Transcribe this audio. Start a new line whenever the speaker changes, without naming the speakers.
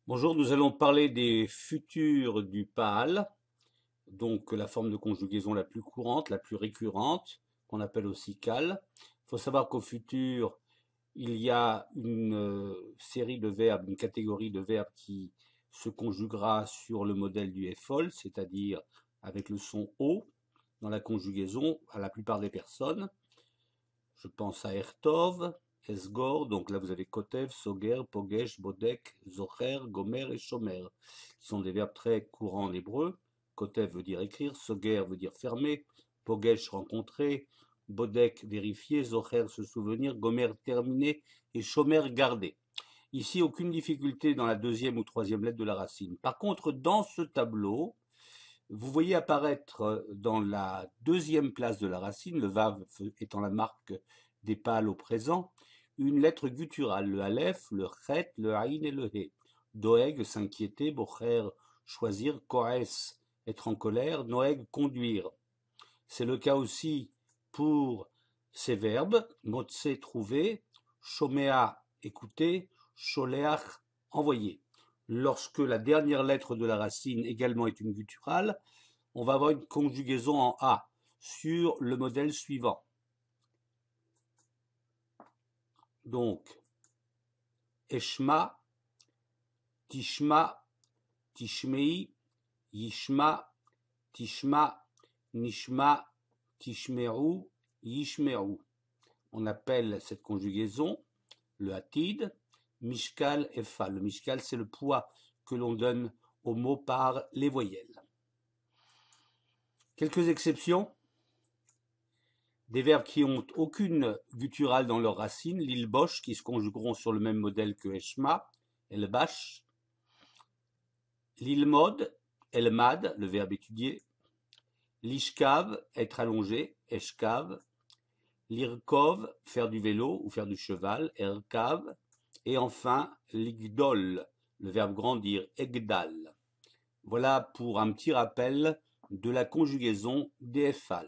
Bonjour, nous allons parler des futurs du PAL, donc la forme de conjugaison la plus courante, la plus récurrente, qu'on appelle aussi CAL. Il faut savoir qu'au futur, il y a une série de verbes, une catégorie de verbes qui se conjuguera sur le modèle du FOL, c'est-à-dire avec le son O dans la conjugaison à la plupart des personnes. Je pense à Ertov, Esgor, donc là vous avez Kotev, Soger, Pogesh, Bodek, Zocher, Gomer et Shomer, qui sont des verbes très courants en hébreu. Kotev veut dire écrire, Soger veut dire fermer, Pogesh rencontrer, Bodek vérifier, Zocher se souvenir, Gomer terminer et Shomer garder. Ici, aucune difficulté dans la deuxième ou troisième lettre de la racine. Par contre, dans ce tableau, vous voyez apparaître dans la deuxième place de la racine, le vav étant la marque des pâles au présent, une lettre gutturale, le aleph, le chet, le aïn et le he. Doeg, s'inquiéter, bocher, choisir, koes, être en colère, noeg, conduire. C'est le cas aussi pour ces verbes, motse, trouver, shomea, écouter, sholeach, envoyer. Lorsque la dernière lettre de la racine également est une gutturale, on va avoir une conjugaison en A sur le modèle suivant. Donc, Eshma, Tishma, Tishmei, Yishma, Tishma, Nishma, Tishmeru, Yishmeru. On appelle cette conjugaison le Hatid, Mishkal Efa. Le Mishkal, c'est le poids que l'on donne aux mots par les voyelles. Quelques exceptions. Des verbes qui ont aucune gutturale dans leur racine, l'ilbosh, qui se conjugueront sur le même modèle que eshma, elbash, l'ilmod, elmad, le verbe étudier, l'ishkav, être allongé, eshkav, l'irkov, faire du vélo ou faire du cheval, erkav, et enfin l'igdol, le verbe grandir, egdal. Voilà pour un petit rappel de la conjugaison des FAL.